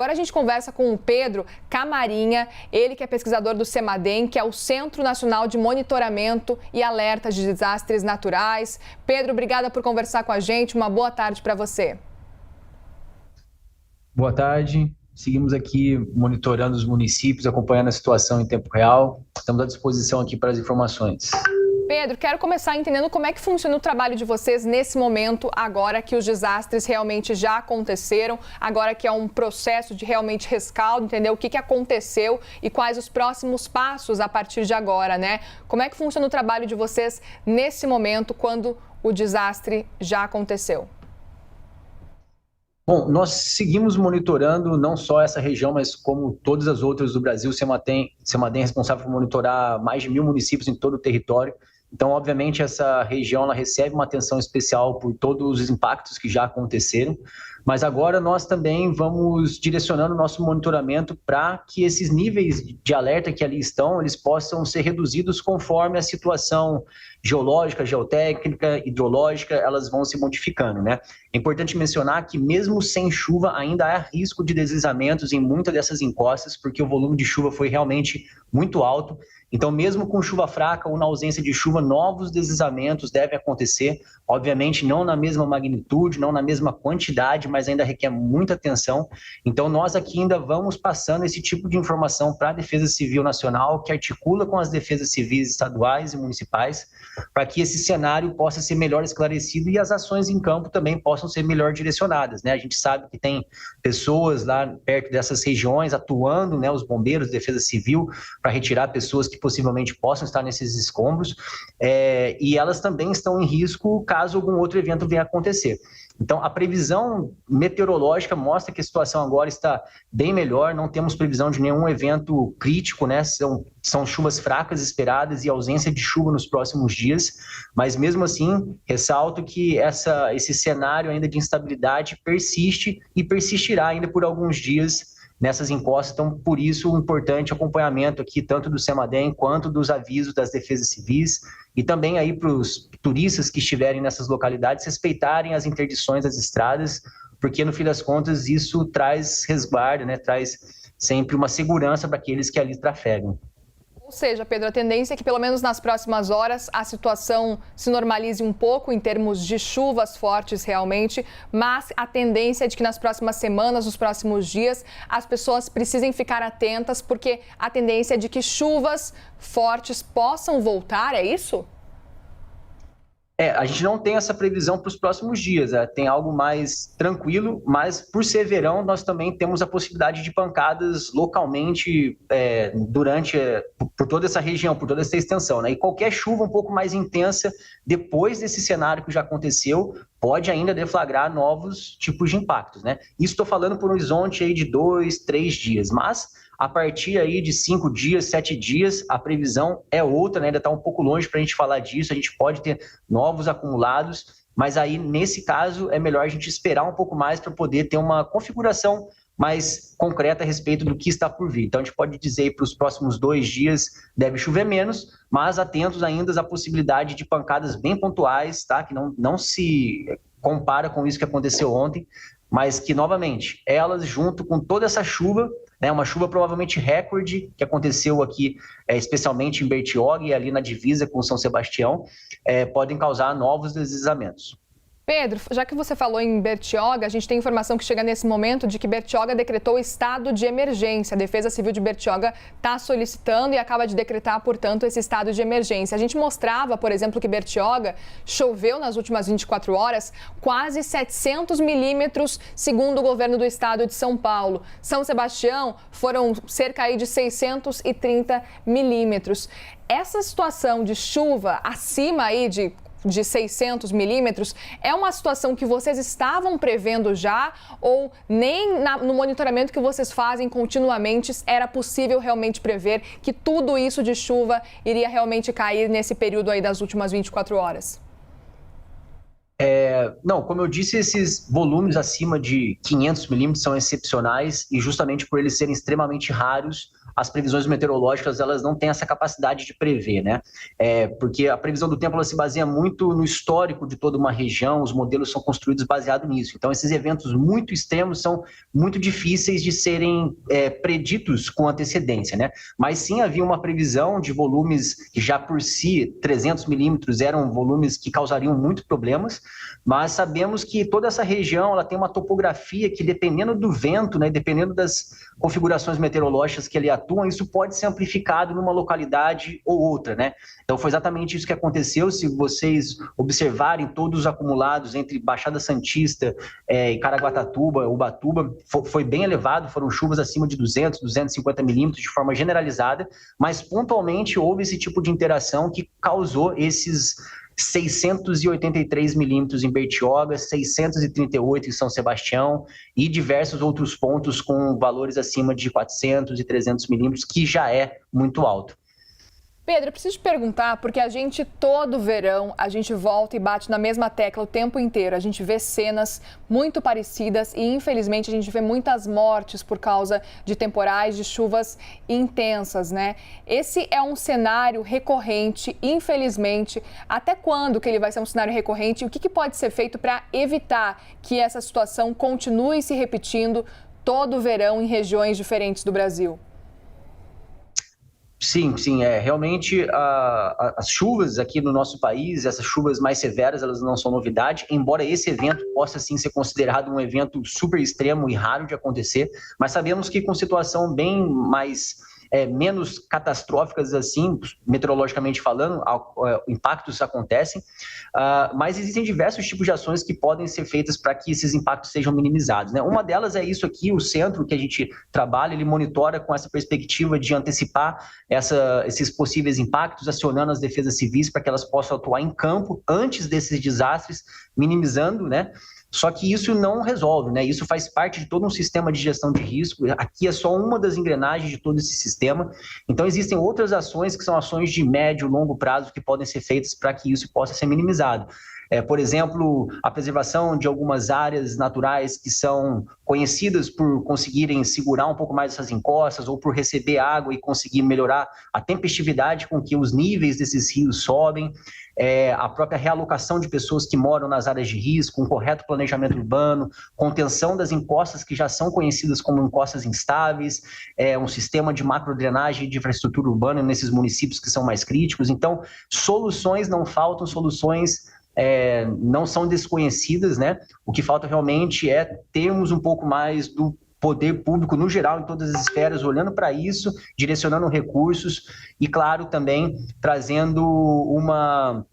Agora a gente conversa com o Pedro Camarinha, ele que é pesquisador do CEMADEM, que é o Centro Nacional de Monitoramento e Alerta de Desastres Naturais. Pedro, obrigada por conversar com a gente. Uma boa tarde para você. Boa tarde. Seguimos aqui monitorando os municípios, acompanhando a situação em tempo real. Estamos à disposição aqui para as informações. Pedro, quero começar entendendo como é que funciona o trabalho de vocês nesse momento, agora que os desastres realmente já aconteceram, agora que é um processo de realmente rescaldo, entender o que aconteceu e quais os próximos passos a partir de agora, né? Como é que funciona o trabalho de vocês nesse momento, quando o desastre já aconteceu? Bom, nós seguimos monitorando não só essa região, mas como todas as outras do Brasil. O CEMADEM é responsável por monitorar mais de 1.000 municípios em todo o território. Então, obviamente, essa região ela recebe uma atenção especial por todos os impactos que já aconteceram, mas agora nós também vamos direcionando o nosso monitoramento para que esses níveis de alerta que ali estão, eles possam ser reduzidos conforme a situação geológica, geotécnica, hidrológica, elas vão se modificando, né? É importante mencionar que mesmo sem chuva ainda há risco de deslizamentos em muitas dessas encostas, porque o volume de chuva foi realmente muito alto. Então, mesmo com chuva fraca ou na ausência de chuva, novos deslizamentos devem acontecer. Obviamente, não na mesma magnitude, não na mesma quantidade, mas ainda requer muita atenção. Então, nós aqui ainda vamos passando esse tipo de informação para a Defesa Civil Nacional, que articula com as defesas civis estaduais e municipais, para que esse cenário possa ser melhor esclarecido e as ações em campo também possam ser melhor direcionadas, né? A gente sabe que tem pessoas lá perto dessas regiões atuando, né, os bombeiros, defesa civil, para retirar pessoas que possivelmente possam estar nesses escombros, e elas também estão em risco caso algum outro evento venha a acontecer. Então, a previsão meteorológica mostra que a situação agora está bem melhor, não temos previsão de nenhum evento crítico, né? São chuvas fracas esperadas e ausência de chuva nos próximos dias, mas mesmo assim, ressalto que esse cenário ainda de instabilidade persiste e persistirá ainda por alguns dias nessas encostas. Então, por isso, o importante acompanhamento aqui, tanto do CEMADEM quanto dos avisos das defesas civis, e também aí para os turistas que estiverem nessas localidades respeitarem as interdições das estradas, porque no fim das contas isso traz resguardo, né? Traz sempre uma segurança para aqueles que ali trafegam. Ou seja, Pedro, a tendência é que pelo menos nas próximas horas a situação se normalize um pouco em termos de chuvas fortes realmente, mas a tendência é de que nas próximas semanas, nos próximos dias, as pessoas precisem ficar atentas, porque a tendência é de que chuvas fortes possam voltar, é isso? A gente não tem essa previsão para os próximos dias, tem algo mais tranquilo, mas por ser verão, nós também temos a possibilidade de pancadas localmente por toda essa região, por toda essa extensão, né? E qualquer chuva um pouco mais intensa, depois desse cenário que já aconteceu, pode ainda deflagrar novos tipos de impactos, né? Isso estou falando por um horizonte aí de 2, 3 dias, mas a partir aí de 5 dias, 7 dias, a previsão é outra, né? Ainda está um pouco longe para a gente falar disso, a gente pode ter novos acumulados, mas aí, nesse caso, é melhor a gente esperar um pouco mais para poder ter uma configuração mais concreta a respeito do que está por vir. Então, a gente pode dizer que para os próximos 2 dias deve chover menos, mas atentos ainda à possibilidade de pancadas bem pontuais, tá? Que não se compara com isso que aconteceu ontem, mas que, novamente, elas junto com toda essa chuva, né, uma chuva provavelmente recorde que aconteceu aqui, especialmente em Bertioga e ali na divisa com São Sebastião, podem causar novos deslizamentos. Pedro, já que você falou em Bertioga, a gente tem informação que chega nesse momento de que Bertioga decretou estado de emergência. A Defesa Civil de Bertioga está solicitando e acaba de decretar, portanto, esse estado de emergência. A gente mostrava, por exemplo, que Bertioga choveu nas últimas 24 horas quase 700 milímetros, segundo o governo do estado de São Paulo. São Sebastião foram cerca aí de 630 milímetros. Essa situação de chuva acima aí de 600 milímetros, é uma situação que vocês estavam prevendo já ou nem no monitoramento que vocês fazem continuamente era possível realmente prever que tudo isso de chuva iria realmente cair nesse período aí das últimas 24 horas? Não, como eu disse, esses volumes acima de 500 milímetros são excepcionais e justamente por eles serem extremamente raros, as previsões meteorológicas elas não têm essa capacidade de prever, né? Porque a previsão do tempo ela se baseia muito no histórico de toda uma região, os modelos são construídos baseado nisso. Então, esses eventos muito extremos são muito difíceis de serem preditos com antecedência, né? Mas sim havia uma previsão de volumes que já por si, 300 milímetros, eram volumes que causariam muitos problemas, mas sabemos que toda essa região ela tem uma topografia que, dependendo do vento, né, dependendo das configurações meteorológicas que ali atuam, isso pode ser amplificado numa localidade ou outra, né? Então foi exatamente isso que aconteceu. Se vocês observarem todos os acumulados entre Baixada Santista e Caraguatatuba, Ubatuba, foi bem elevado, foram chuvas acima de 200, 250 milímetros de forma generalizada, mas pontualmente houve esse tipo de interação que causou esses 683 milímetros em Bertioga, 638 em São Sebastião e diversos outros pontos com valores acima de 400 e 300 milímetros, que já é muito alto. Pedro, eu preciso te perguntar, porque a gente, todo verão, a gente volta e bate na mesma tecla o tempo inteiro. A gente vê cenas muito parecidas e, infelizmente, a gente vê muitas mortes por causa de temporais, de chuvas intensas, né? Esse é um cenário recorrente, infelizmente. Até quando que ele vai ser um cenário recorrente? E o que pode ser feito para evitar que essa situação continue se repetindo todo verão em regiões diferentes do Brasil? Sim, realmente as chuvas aqui no nosso país, essas chuvas mais severas, elas não são novidade, embora esse evento possa sim ser considerado um evento super extremo e raro de acontecer, mas sabemos que com situação bem mais menos catastróficas assim, meteorologicamente falando, impactos acontecem, mas existem diversos tipos de ações que podem ser feitas para que esses impactos sejam minimizados, né? Uma delas é isso aqui, o centro que a gente trabalha, ele monitora com essa perspectiva de antecipar esses possíveis impactos, acionando as defesas civis para que elas possam atuar em campo antes desses desastres, minimizando, né? Só que isso não resolve, né? Isso faz parte de todo um sistema de gestão de risco. Aqui é só uma das engrenagens de todo esse sistema. Então, existem outras ações que são ações de médio e longo prazo que podem ser feitas para que isso possa ser minimizado. Por exemplo, a preservação de algumas áreas naturais que são conhecidas por conseguirem segurar um pouco mais essas encostas ou por receber água e conseguir melhorar a tempestividade com que os níveis desses rios sobem. A própria realocação de pessoas que moram nas áreas de risco, um correto planejamento urbano, contenção das encostas que já são conhecidas como encostas instáveis, um sistema de macrodrenagem de infraestrutura urbana nesses municípios que são mais críticos. Então, soluções não faltam, soluções não são desconhecidas, né? O que falta realmente é termos um pouco mais do poder público no geral, em todas as esferas, olhando para isso, direcionando recursos e, claro, também trazendo uma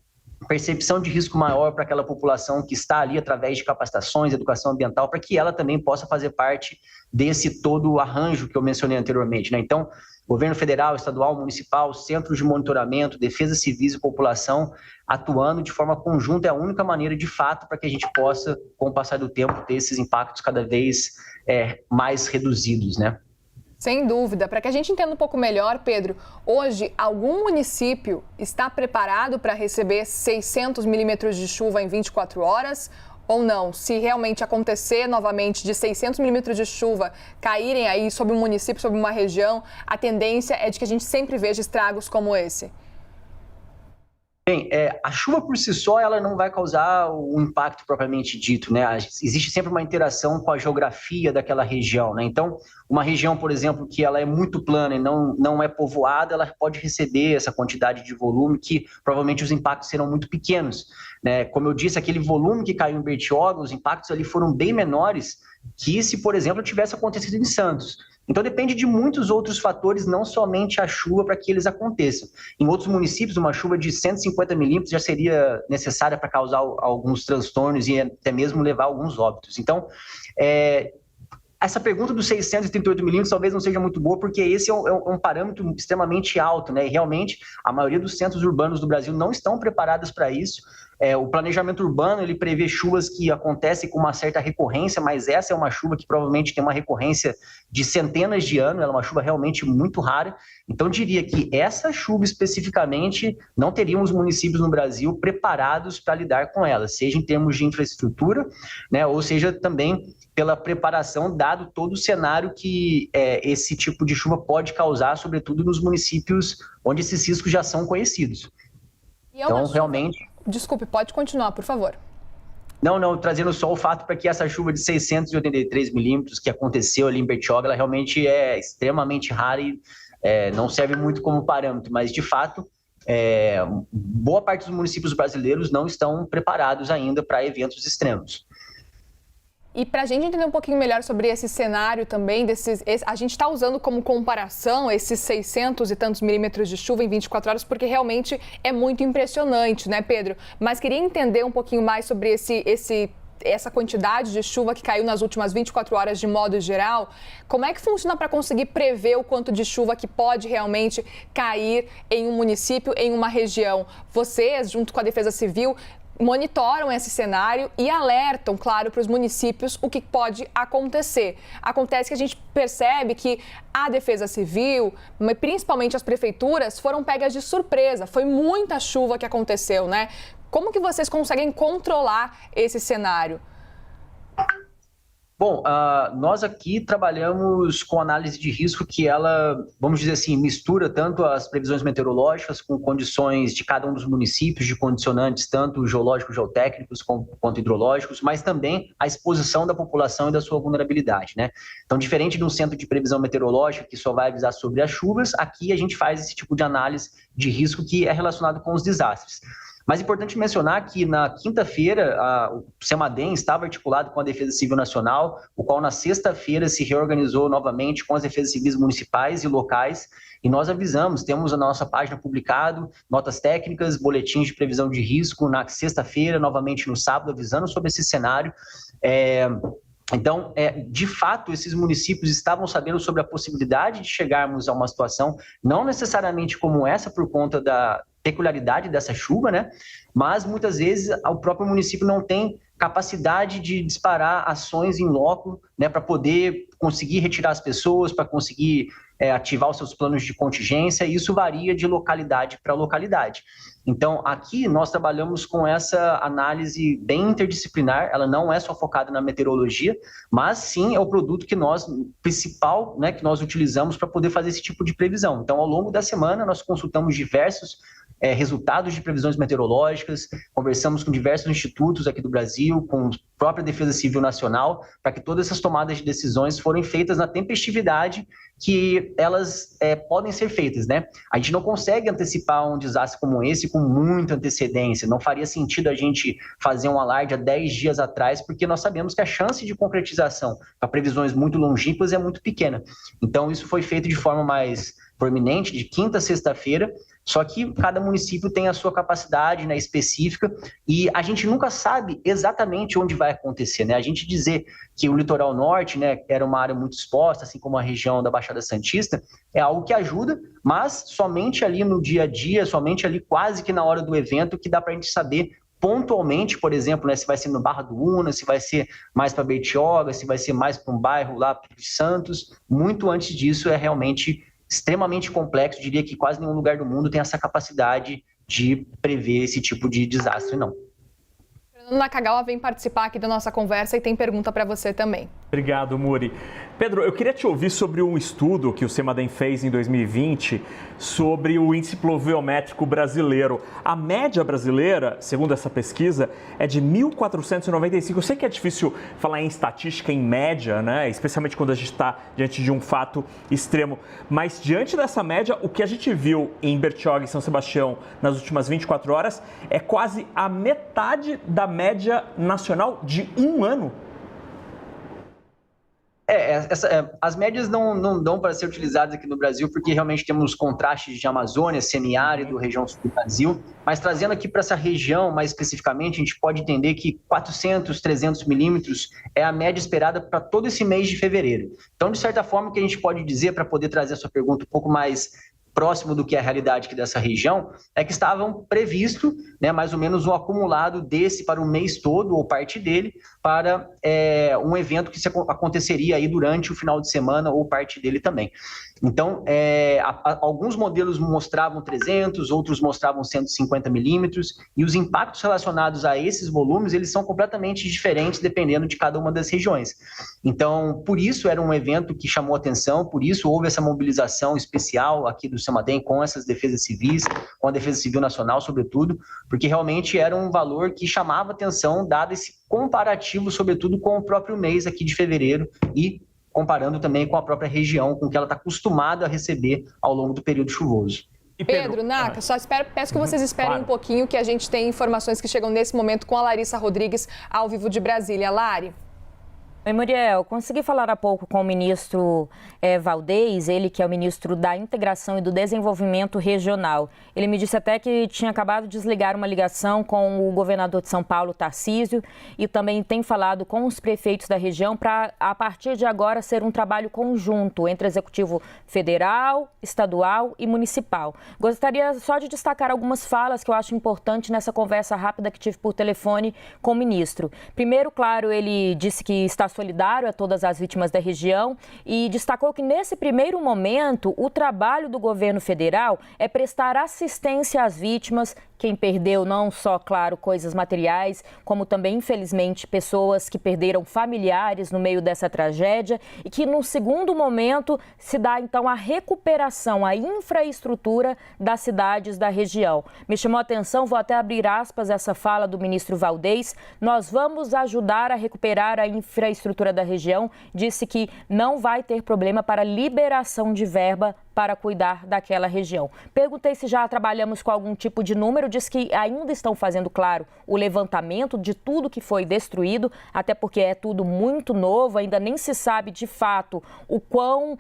percepção de risco maior para aquela população que está ali através de capacitações, educação ambiental, para que ela também possa fazer parte desse todo arranjo que eu mencionei anteriormente, né? Então, governo federal, estadual, municipal, centros de monitoramento, defesa civis e população atuando de forma conjunta é a única maneira, de fato, para que a gente possa, com o passar do tempo, ter esses impactos cada vez mais reduzidos, né? Sem dúvida. Para que a gente entenda um pouco melhor, Pedro, hoje algum município está preparado para receber 600 milímetros de chuva em 24 horas? Ou não? Se realmente acontecer novamente de 600 milímetros de chuva caírem aí sobre um município, sobre uma região, a tendência é de que a gente sempre veja estragos como esse. Bem, a chuva por si só ela não vai causar o impacto propriamente dito, né? Existe sempre uma interação com a geografia daquela região, né? Então, uma região, por exemplo, que ela é muito plana e não é povoada, ela pode receber essa quantidade de volume que provavelmente os impactos serão muito pequenos, né? Como eu disse, aquele volume que caiu em Bertioga, os impactos ali foram bem menores que se, por exemplo, tivesse acontecido em Santos. Então depende de muitos outros fatores, não somente a chuva, para que eles aconteçam. Em outros municípios, uma chuva de 150 milímetros já seria necessária para causar alguns transtornos e até mesmo levar a alguns óbitos. Então, essa pergunta dos 638 milímetros talvez não seja muito boa, porque esse é um parâmetro extremamente alto, né? E realmente, a maioria dos centros urbanos do Brasil não estão preparados para isso. O planejamento urbano, ele prevê chuvas que acontecem com uma certa recorrência, mas essa é uma chuva que provavelmente tem uma recorrência de centenas de anos, ela é uma chuva realmente muito rara. Então, eu diria que essa chuva especificamente não teriam os municípios no Brasil preparados para lidar com ela, seja em termos de infraestrutura, né, ou seja também pela preparação, dado todo o cenário que esse tipo de chuva pode causar, sobretudo nos municípios onde esses riscos já são conhecidos. Então, realmente... Desculpe, pode continuar, por favor. Não, trazendo só o fato para que essa chuva de 683 milímetros que aconteceu ali em Bertioga, ela realmente é extremamente rara e não serve muito como parâmetro, mas de fato, boa parte dos municípios brasileiros não estão preparados ainda para eventos extremos. E para a gente entender um pouquinho melhor sobre esse cenário também, a gente está usando como comparação esses 600 e tantos milímetros de chuva em 24 horas, porque realmente é muito impressionante, né, Pedro? Mas queria entender um pouquinho mais sobre essa quantidade de chuva que caiu nas últimas 24 horas de modo geral. Como é que funciona para conseguir prever o quanto de chuva que pode realmente cair em um município, em uma região? Vocês, junto com a Defesa Civil, monitoram esse cenário e alertam, claro, para os municípios o que pode acontecer. Acontece que a gente percebe que a Defesa Civil, principalmente as prefeituras, foram pegas de surpresa. Foi muita chuva que aconteceu, né? Como que vocês conseguem controlar esse cenário? Bom, nós aqui trabalhamos com análise de risco que ela, vamos dizer assim, mistura tanto as previsões meteorológicas com condições de cada um dos municípios, de condicionantes tanto geológicos, geotécnicos quanto hidrológicos, mas também a exposição da população e da sua vulnerabilidade, né? Então, diferente de um centro de previsão meteorológica que só vai avisar sobre as chuvas, aqui a gente faz esse tipo de análise de risco que é relacionado com os desastres. Mas é importante mencionar que na quinta-feira o CEMADEM estava articulado com a Defesa Civil Nacional, o qual na sexta-feira se reorganizou novamente com as defesas civis municipais e locais, e nós avisamos, temos na nossa página publicado notas técnicas, boletins de previsão de risco na sexta-feira, novamente no sábado, avisando sobre esse cenário. Então, de fato, esses municípios estavam sabendo sobre a possibilidade de chegarmos a uma situação, não necessariamente como essa, por conta da peculiaridade dessa chuva, né? Mas muitas vezes o próprio município não tem capacidade de disparar ações em loco, né, para poder conseguir retirar as pessoas, para conseguir ativar os seus planos de contingência, e isso varia de localidade para localidade. Então, aqui nós trabalhamos com essa análise bem interdisciplinar, ela não é só focada na meteorologia, mas sim é o produto principal, né, que nós utilizamos para poder fazer esse tipo de previsão. Então, ao longo da semana, nós consultamos diversos resultados de previsões meteorológicas, conversamos com diversos institutos aqui do Brasil, com a própria Defesa Civil Nacional, para que todas essas tomadas de decisões forem feitas na tempestividade que elas podem ser feitas, né? A gente não consegue antecipar um desastre como esse com muita antecedência, não faria sentido a gente fazer um alarde há 10 dias atrás, porque nós sabemos que a chance de concretização para previsões muito longínquas é muito pequena. Então, isso foi feito de forma mais proeminente, de quinta a sexta-feira, só que cada município tem a sua capacidade, né, específica, e a gente nunca sabe exatamente onde vai acontecer, né? A gente dizer que o litoral norte, né, era uma área muito exposta, assim como a região da Baixada Santista, é algo que ajuda, mas somente ali no dia a dia, somente ali quase que na hora do evento, que dá para a gente saber pontualmente, por exemplo, né, se vai ser no Barra do Una, se vai ser mais para Bertioga, se vai ser mais para um bairro lá para Santos. Muito antes disso é realmente extremamente complexo, diria que quase nenhum lugar do mundo tem essa capacidade de prever esse tipo de desastre, não. Fernando Nakagawa vem participar aqui da nossa conversa e tem pergunta para você também. Obrigado, Muri. Pedro, eu queria te ouvir sobre um estudo que o CEMADEM fez em 2020 sobre o índice pluviométrico brasileiro. A média brasileira, segundo essa pesquisa, é de 1.495. Eu sei que é difícil falar em estatística em média, né? Especialmente quando a gente está diante de um fato extremo. Mas diante dessa média, o que a gente viu em Bertioga e São Sebastião nas últimas 24 horas é quase a metade da média nacional de um ano. As médias não dão para ser utilizadas aqui no Brasil, porque realmente temos contrastes de Amazônia, semiárido, região sul do Brasil, mas trazendo aqui para essa região, mais especificamente, a gente pode entender que 400, 300 milímetros é a média esperada para todo esse mês de fevereiro. Então, de certa forma, o que a gente pode dizer, para poder trazer a sua pergunta um pouco mais próximo do que é a realidade aqui dessa região, é que estavam previsto, né, mais ou menos um acumulado desse para o mês todo, ou parte dele, para um evento que aconteceria aí durante o final de semana, ou parte dele também. Então, alguns modelos mostravam 300, outros mostravam 150 milímetros, e os impactos relacionados a esses volumes, eles são completamente diferentes dependendo de cada uma das regiões. Então, por isso era um evento que chamou atenção, por isso houve essa mobilização especial aqui do CEMADEM com essas defesas civis, com a Defesa Civil Nacional, sobretudo, porque realmente era um valor que chamava atenção, dado esse comparativo, sobretudo com o próprio mês aqui de fevereiro e comparando também com a própria região, com o que ela está acostumada a receber ao longo do período chuvoso. E Pedro, Naca, peço que vocês esperem um pouquinho, que a gente tem informações que chegam nesse momento com a Larissa Rodrigues, ao vivo de Brasília. Lari? Oi, Muriel. Consegui falar há pouco com o ministro Valdez, ele que é o ministro da Integração e do Desenvolvimento Regional. Ele me disse até que tinha acabado de desligar uma ligação com o governador de São Paulo, Tarcísio, e também tem falado com os prefeitos da região para, a partir de agora, ser um trabalho conjunto entre executivo federal, estadual e municipal. Gostaria só de destacar algumas falas que eu acho importante nessa conversa rápida que tive por telefone com o ministro. Primeiro, claro, ele disse que está solidário a todas as vítimas da região e destacou que, nesse primeiro momento, o trabalho do governo federal é prestar assistência às vítimas, quem perdeu não só, claro, coisas materiais, como também, infelizmente, pessoas que perderam familiares no meio dessa tragédia e que, no segundo momento, se dá, então, a recuperação, a infraestrutura das cidades da região. Me chamou a atenção, vou até abrir aspas, essa fala do ministro Valdez: nós vamos ajudar a recuperar a infraestrutura da região, disse que não vai ter problema para liberação de verba para cuidar daquela região. Perguntei se já trabalhamos com algum tipo de número, disse que ainda estão fazendo, claro, o levantamento de tudo que foi destruído, até porque é tudo muito novo, ainda nem se sabe de fato o quão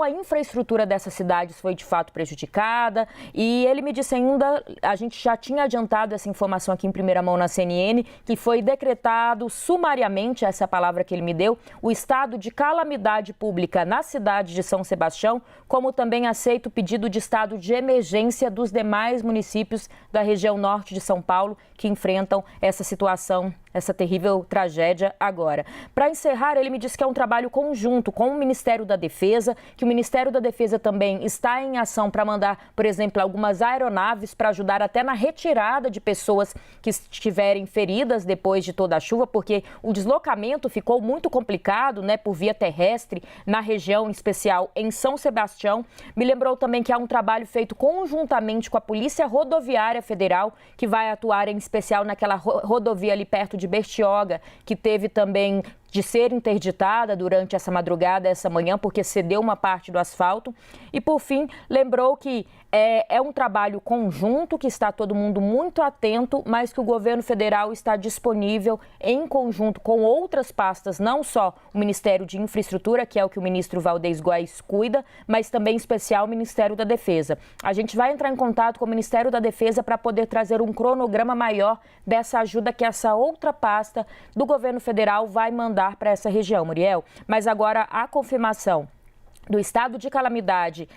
a infraestrutura dessas cidades foi de fato prejudicada. E ele me disse ainda, a gente já tinha adiantado essa informação aqui em primeira mão na CNN, que foi decretado sumariamente, essa é a palavra que ele me deu, o estado de calamidade pública na cidade de São Sebastião, como também aceita o pedido de estado de emergência dos demais municípios da região norte de São Paulo que enfrentam essa situação, essa terrível tragédia agora. Para encerrar, ele me disse que é um trabalho conjunto com o Ministério da Defesa, que o Ministério da Defesa também está em ação para mandar, por exemplo, algumas aeronaves para ajudar até na retirada de pessoas que estiverem feridas depois de toda a chuva, porque o deslocamento ficou muito complicado, né, por via terrestre na região, em especial em São Sebastião. Me lembrou também que há um trabalho feito conjuntamente com a Polícia Rodoviária Federal, que vai atuar em especial naquela rodovia ali perto de Bertioga, que teve também de ser interditada durante essa madrugada, essa manhã, porque cedeu uma parte do asfalto. E, por fim, lembrou que é um trabalho conjunto, que está todo mundo muito atento, mas que o governo federal está disponível em conjunto com outras pastas, não só o Ministério de Infraestrutura, que é o que o ministro Valdez Góes cuida, mas também, em especial, o Ministério da Defesa. A gente vai entrar em contato com o Ministério da Defesa para poder trazer um cronograma maior dessa ajuda que essa outra pasta do governo federal vai mandar para essa região, Muriel. Mas agora a confirmação do estado de calamidade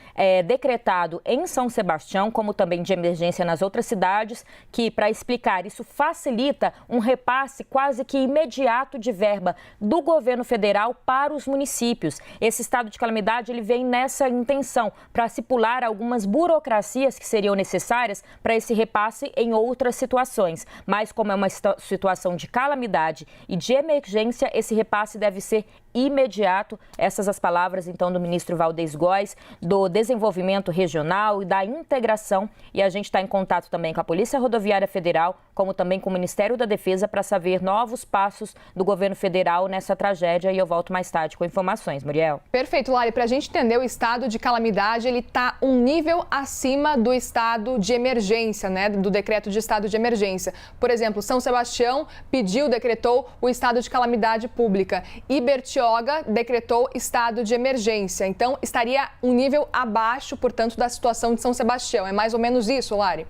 decretado em São Sebastião, como também de emergência nas outras cidades, que, para explicar, isso facilita um repasse quase que imediato de verba do governo federal para os municípios. Esse estado de calamidade, ele vem nessa intenção, para se pular algumas burocracias que seriam necessárias para esse repasse em outras situações. Mas, como é uma situação de calamidade e de emergência, esse repasse deve ser imediato. Essas as palavras, então, do ministro Valdez Góes, do Desenvolvimento Regional e da Integração. E a gente está em contato também com a Polícia Rodoviária Federal, como também com o Ministério da Defesa, para saber novos passos do governo federal nessa tragédia. E eu volto mais tarde com informações, Muriel. Perfeito, Lari. Para a gente entender, o estado de calamidade, ele está um nível acima do estado de emergência, né? Do decreto de estado de emergência. Por exemplo, São Sebastião decretou o estado de calamidade pública. E Bertioga decretou estado de emergência. Então, estaria um nível abaixo, portanto, da situação de São Sebastião. É mais ou menos isso, Lari?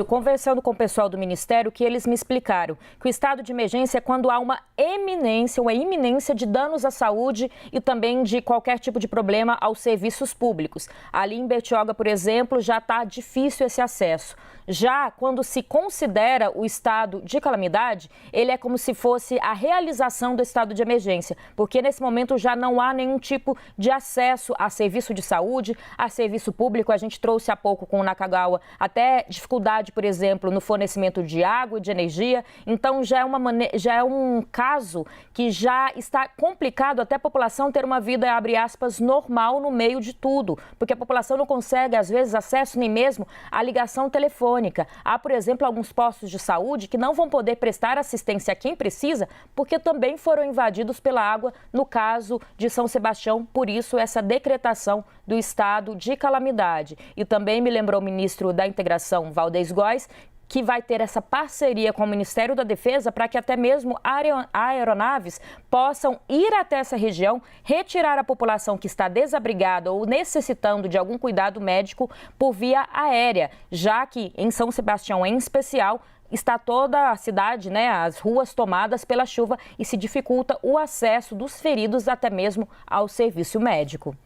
Conversando com o pessoal do Ministério, que eles me explicaram que o estado de emergência é quando há uma iminência de danos à saúde e também de qualquer tipo de problema aos serviços públicos. Ali em Bertioga, por exemplo, já está difícil esse acesso. Já quando se considera o estado de calamidade, ele é como se fosse a realização do estado de emergência, porque nesse momento já não há nenhum tipo de acesso a serviço de saúde, a serviço público. A gente trouxe há pouco com o Nakagawa até dificuldade, por exemplo, no fornecimento de água e de energia. Então já é um caso que já está complicado até a população ter uma vida, abre aspas, normal no meio de tudo, porque a população não consegue, às vezes, acesso nem mesmo à ligação telefônica. Há, por exemplo, alguns postos de saúde que não vão poder prestar assistência a quem precisa, porque também foram invadidos pela água, no caso de São Sebastião, por isso essa decretação do estado de calamidade. E também me lembrou o ministro da Integração, Valdez Góes, que vai ter essa parceria com o Ministério da Defesa para que até mesmo aeronaves possam ir até essa região, retirar a população que está desabrigada ou necessitando de algum cuidado médico por via aérea, já que em São Sebastião, em especial, está toda a cidade, as ruas tomadas pela chuva e se dificulta o acesso dos feridos até mesmo ao serviço médico.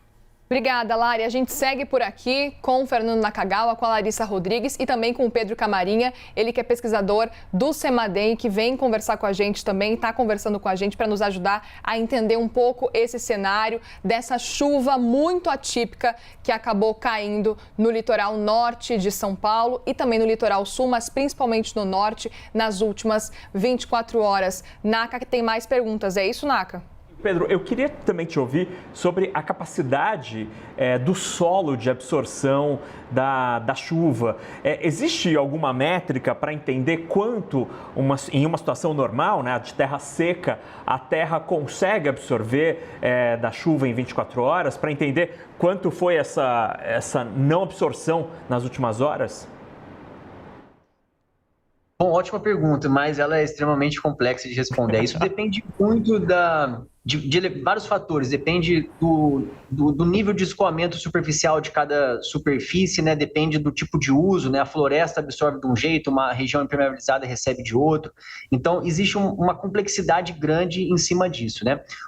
Obrigada, Lari. A gente segue por aqui com o Fernando Nakagawa, com a Larissa Rodrigues e também com o Pedro Camarinha, ele que é pesquisador do CEMADEM, que vem conversar com a gente também, está conversando com a gente para nos ajudar a entender um pouco esse cenário dessa chuva muito atípica que acabou caindo no litoral norte de São Paulo e também no litoral sul, mas principalmente no norte, nas últimas 24 horas. Naka, que tem mais perguntas. É isso, Naka? Pedro, eu queria também te ouvir sobre a capacidade do solo de absorção da chuva. Existe alguma métrica para entender quanto, em uma situação normal, de terra seca, a terra consegue absorver da chuva em 24 horas, para entender quanto foi essa não absorção nas últimas horas? Bom, ótima pergunta, mas ela é extremamente complexa de responder. Isso depende muito de vários fatores, depende do nível de escoamento superficial de cada superfície, depende do tipo de uso, a floresta absorve de um jeito, uma região impermeabilizada recebe de outro, então existe uma complexidade grande em cima disso,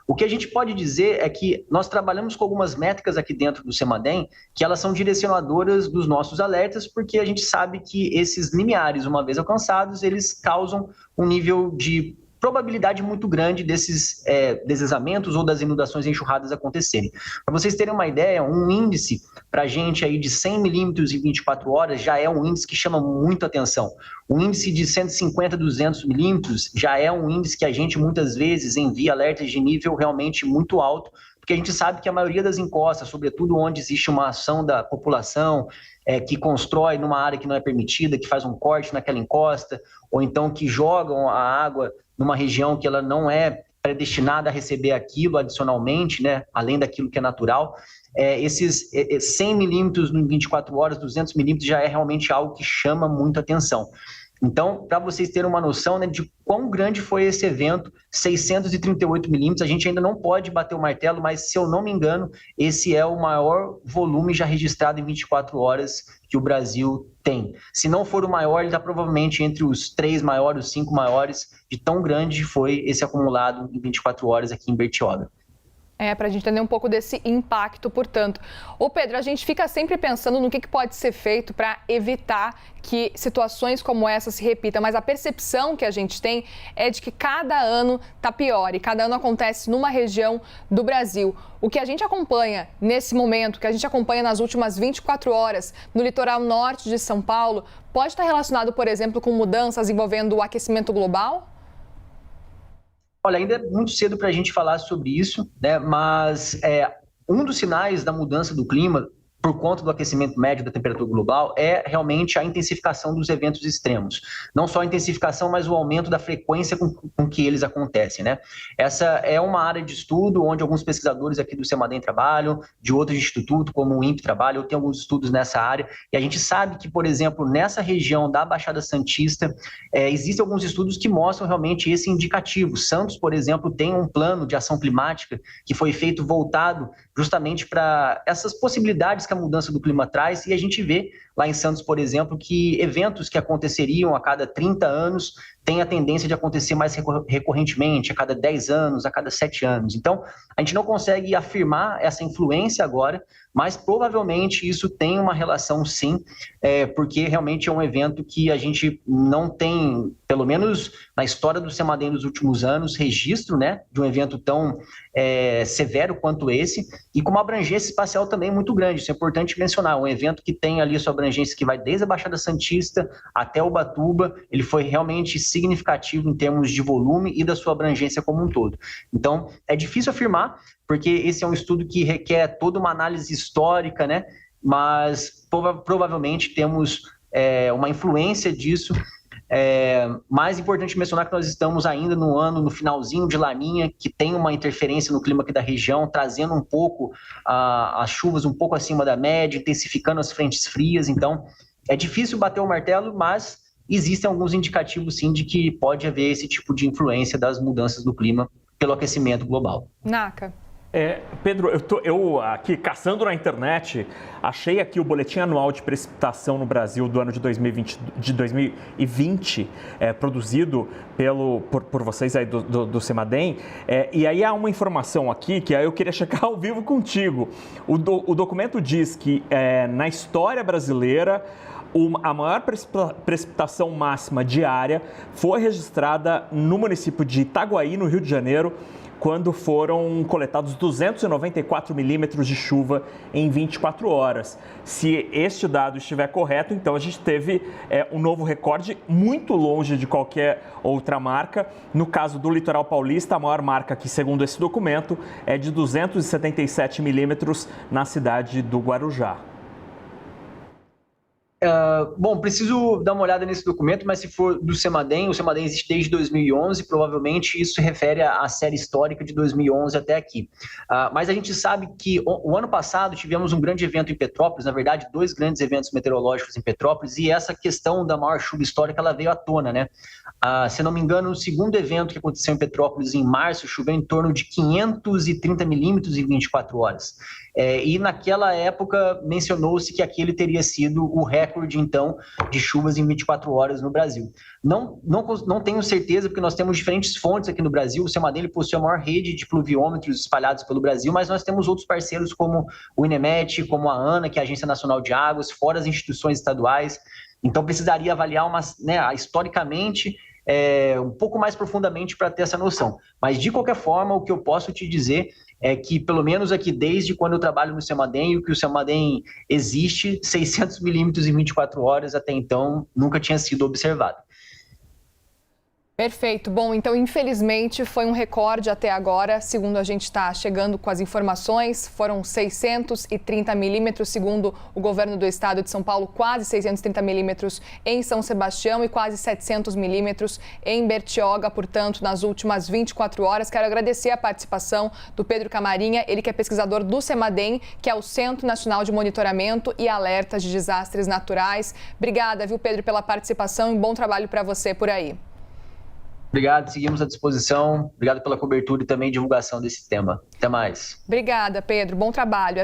O que a gente pode dizer é que nós trabalhamos com algumas métricas aqui dentro do CEMADEM, que elas são direcionadoras dos nossos alertas, porque a gente sabe que esses limiares, uma vez alcançados, eles causam um nível de probabilidade muito grande desses deslizamentos ou das inundações e enxurradas acontecerem. Para vocês terem uma ideia, um índice para a gente aí de 100 milímetros em 24 horas já é um índice que chama muita atenção. Um índice de 150, 200 milímetros já é um índice que a gente muitas vezes envia alertas de nível realmente muito alto, porque a gente sabe que a maioria das encostas, sobretudo onde existe uma ação da população, que constrói numa área que não é permitida, que faz um corte naquela encosta, ou então que jogam a água numa região que ela não é predestinada a receber aquilo adicionalmente, além daquilo que é natural, esses 100 milímetros em 24 horas, 200 milímetros já é realmente algo que chama muita atenção. Então, para vocês terem uma noção de quão grande foi esse evento, 638 milímetros, a gente ainda não pode bater o martelo, mas se eu não me engano, esse é o maior volume já registrado em 24 horas que o Brasil tem. Se não for o maior, ele está provavelmente entre os 3 maiores, os 5 maiores, de tão grande foi esse acumulado em 24 horas aqui em Bertioga. Para a gente entender um pouco desse impacto, portanto. Ô Pedro, a gente fica sempre pensando no que pode ser feito para evitar que situações como essa se repitam, mas a percepção que a gente tem é de que cada ano está pior e cada ano acontece numa região do Brasil. O que a gente acompanha nesse momento, que a gente acompanha nas últimas 24 horas no litoral norte de São Paulo, pode estar relacionado, por exemplo, com mudanças envolvendo o aquecimento global? Olha, ainda é muito cedo para a gente falar sobre isso, mas um dos sinais da mudança do clima, por conta do aquecimento médio da temperatura global, é realmente a intensificação dos eventos extremos. Não só a intensificação, mas o aumento da frequência com que eles acontecem, Essa é uma área de estudo onde alguns pesquisadores aqui do CEMADEM trabalham, de outros institutos, como o INPE trabalha, eu tenho alguns estudos nessa área, e a gente sabe que, por exemplo, nessa região da Baixada Santista, existem alguns estudos que mostram realmente esse indicativo. Santos, por exemplo, tem um plano de ação climática que foi feito voltado justamente para essas possibilidades que essa mudança do clima traz, e a gente vê lá em Santos, por exemplo, que eventos que aconteceriam a cada 30 anos têm a tendência de acontecer mais recorrentemente, a cada 10 anos, a cada 7 anos. Então, a gente não consegue afirmar essa influência agora, mas provavelmente isso tem uma relação sim, porque realmente é um evento que a gente não tem, pelo menos na história do CEMADEM dos últimos anos, registro, né, de um evento tão severo quanto esse, e com uma abrangência espacial também muito grande. Isso é importante mencionar, um evento que tem ali a sua abrangência que vai desde a Baixada Santista até Ubatuba, ele foi realmente significativo em termos de volume e da sua abrangência como um todo. Então, é difícil afirmar, porque esse é um estudo que requer toda uma análise histórica, né? Mas provavelmente temos uma influência disso. Mais importante mencionar que nós estamos ainda no finalzinho de Laninha, que tem uma interferência no clima aqui da região, trazendo um pouco as chuvas um pouco acima da média, intensificando as frentes frias. Então, é difícil bater o martelo, mas existem alguns indicativos sim de que pode haver esse tipo de influência das mudanças do clima pelo aquecimento global. Naka. Pedro, eu aqui caçando na internet, achei aqui o boletim anual de precipitação no Brasil do ano de 2020 produzido por vocês aí do CEMADEM, e aí há uma informação aqui que eu queria checar ao vivo contigo. O documento diz que na história brasileira, a maior precipitação máxima diária foi registrada no município de Itaguaí, no Rio de Janeiro, quando foram coletados 294 milímetros de chuva em 24 horas. Se este dado estiver correto, então a gente teve um novo recorde muito longe de qualquer outra marca. No caso do litoral paulista, a maior marca aqui, segundo esse documento, é de 277 milímetros na cidade do Guarujá. Bom, preciso dar uma olhada nesse documento, mas se for do CEMADEM, o CEMADEM existe desde 2011, provavelmente isso se refere à série histórica de 2011 até aqui. Mas a gente sabe que o ano passado tivemos um grande evento em Petrópolis, na verdade, 2 grandes eventos meteorológicos em Petrópolis, e essa questão da maior chuva histórica, ela veio à tona, né? Se não me engano, o segundo evento que aconteceu em Petrópolis em março, choveu em torno de 530 milímetros em 24 horas. E naquela época mencionou-se que aquele teria sido o recorde, então, de chuvas em 24 horas no Brasil. Não tenho certeza, porque nós temos diferentes fontes aqui no Brasil. O CEMADEM possui a maior rede de pluviômetros espalhados pelo Brasil, mas nós temos outros parceiros como o INEMET, como a ANA, que é a Agência Nacional de Águas, fora as instituições estaduais. Então, precisaria avaliar historicamente, um pouco mais profundamente para ter essa noção. Mas, de qualquer forma, o que eu posso te dizer é que, pelo menos aqui, desde quando eu trabalho no CEMADEM, e o que o CEMADEM existe, 600 milímetros em 24 horas, até então, nunca tinha sido observado. Perfeito. Bom, então, infelizmente, foi um recorde até agora. Segundo a gente está chegando com as informações, foram 630 milímetros, segundo o governo do estado de São Paulo, quase 630 milímetros em São Sebastião e quase 700 milímetros em Bertioga, portanto, nas últimas 24 horas. Quero agradecer a participação do Pedro Camarinha, ele que é pesquisador do CEMADEM, que é o Centro Nacional de Monitoramento e Alertas de Desastres Naturais. Obrigada, viu, Pedro, pela participação e bom trabalho para você por aí. Obrigado, seguimos à disposição. Obrigado pela cobertura e também divulgação desse tema. Até mais. Obrigada, Pedro. Bom trabalho.